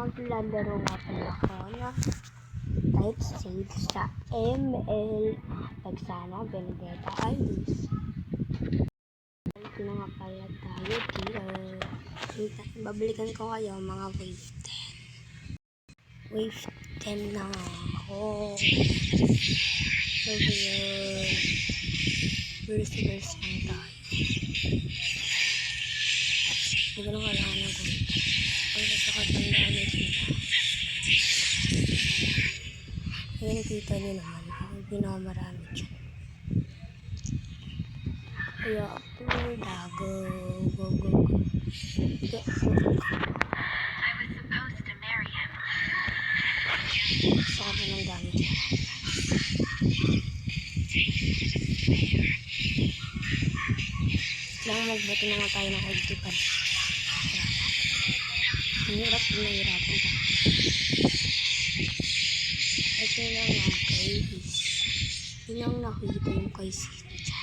Maglalaro nga pala ako na type save sa ML pag sana Benedetta ay lose. Ito na nga pala tayo dito. Babalikan ko kayo mga wave 10. Wave 10 na ako. So yun, verse lang tayo. Hindi ko lang kailangan ng gold. Ang kasakatandaan nyo kita. Ayan, kita nyo naman. Ang pinakamarami dyan. Kaya ako, go. Okay. Gusto ko ng gamit dyan. Lang magbato na nga tayo ng ultipan. Hirap na hirapan ka. Ito lang nga guys. Yun ang nakita yung kay Sitcha.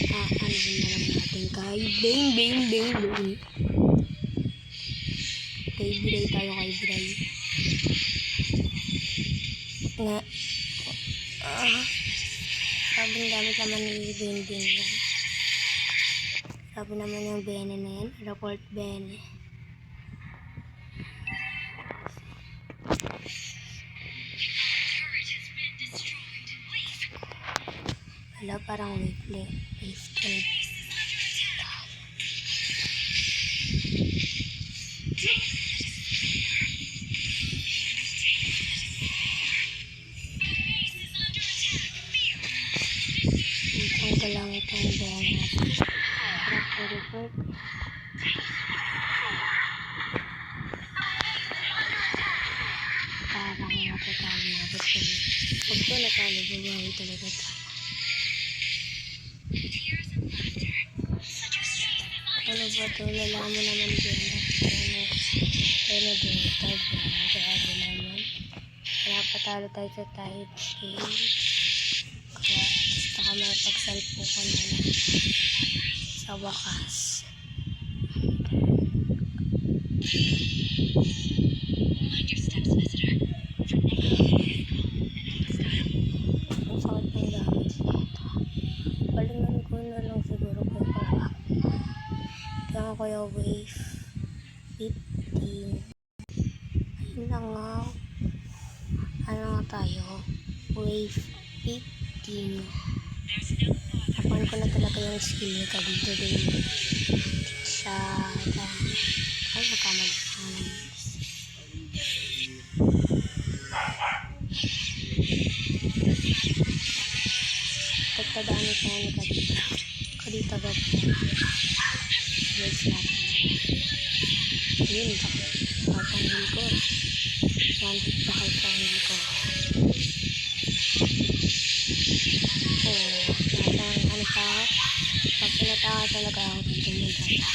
Ano na lang natin kay Bang. Kay Bray tayo kay Bray. Sabi ng gamit naman ni Bing yan. Sabi naman yung Bene na yan. Report Bene. Wala, parang wave 12. Itong ko lang itong Bene. Report. Parang matatalo na. Pag ko natalo, bumawi talaga tayo. Ano ba ito? Lalaman mo naman din. Pero grabe naman. Kaya patalo tayo sa type stage. Kaya gusto ka mapagsalpo ko na lang sa wakas. Ang sakit ng gamit dito. Balingan ko na lang siguro kung parang. Kaya ko yung wave 15. Ayun na nga. Ano nga tayo? Wave 15. Nakuhan ko na talaga yung skill niya ka dito din. Sa ay, nakamali ka naman. Pagtadaan ko na ka dito. Kadita ba ito? Yes natin. Yun, papanghil ko. 1 hit pa kayo panghil ko. Ano pa? Pag pinataka talaga ako dito mo dito.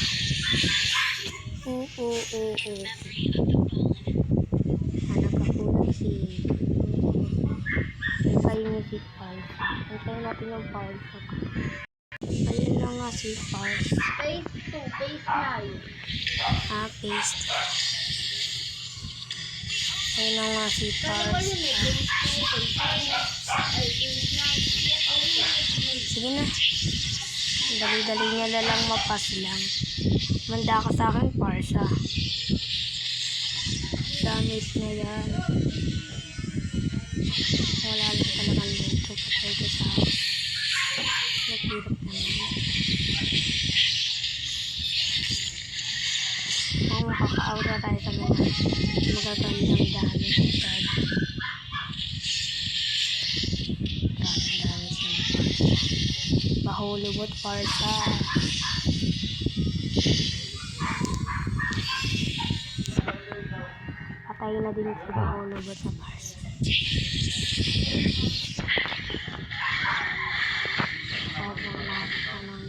Nagkakulang si Antayin niyo si Pulse. Antayin natin yung Pulse. Ayun na nga si Pulse. Paste na yun. Paste. Ayun na nga si Pulse. Sige na. Dali-dali niya na lang mapas lang. Manda ka sa akin, Parsa. Damage na yan. Wala lang talagang dito. Patay ko sa akin. Naghirap naman. Kung makaka-aura tayo sa mga magagandang damage agad. Daming damage na Parsa. Bahulubot Parsa. Patay na din si Bahulubot sa Parsa. Sobrang lahat pa ng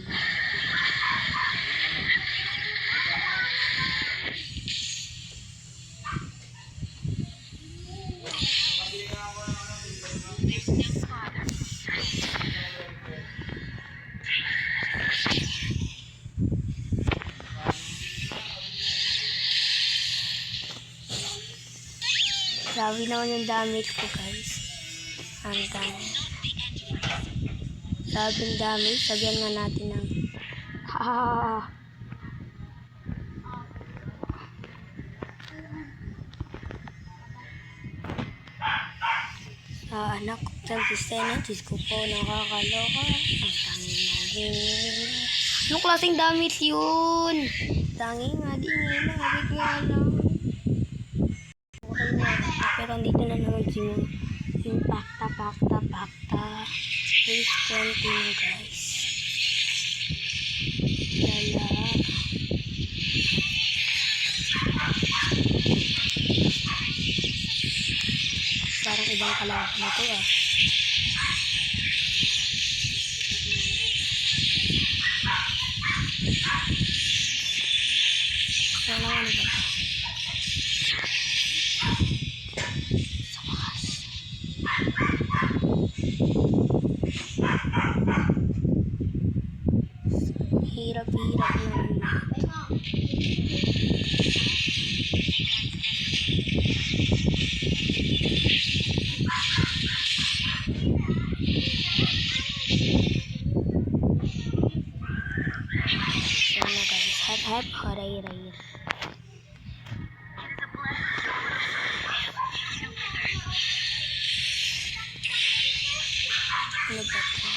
Grabe naman yung damage ko, guys. Ang dami. Grabe yung damage. Sabihan nga natin ng anak ko, Diyos ko po, nakakaloka. Ang tangi na din. Anong klaseng damage yun? Tangi nga din nila. Habit nga lang. Okay na. Pero andito na naman yung pakta. Please continue, guys. Lala. Parang ibang kalaban na to ah. Wala ano ba? Sa wakas. Hirap-hirap naman. Ano guys, hap haray-ray. Ano ba ito?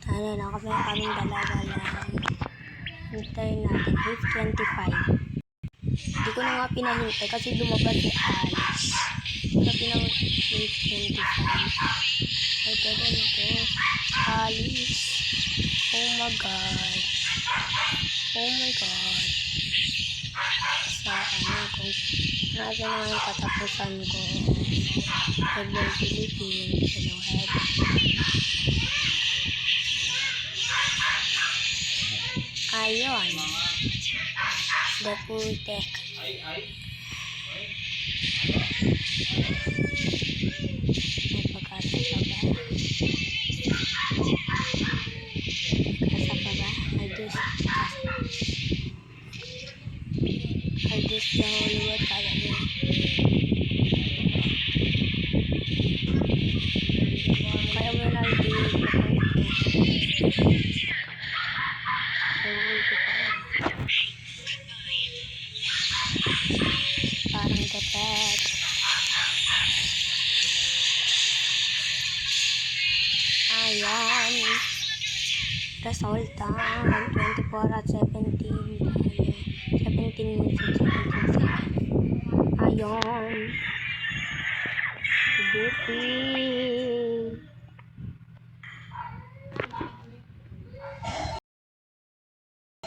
Ano na kami dalawa lang. Hintayin natin. Wave 25. Hindi ko na nga pinahintay kasi lumabas si Alice. Sabi ng wave 25. Ay, pwede nito. Alice. Oh my God. Oh my God. Sa ano, kung nasa naman yung katapusan ko. Heaven Philippines. Hello, Heaven. Ayon. The Pultec. May pagkasa pa ba? I just the whole world kaya mo. Kaya mo na parang dapat ayan resulta 24 at 17 minutes and 17 seconds. Ayan. Duty.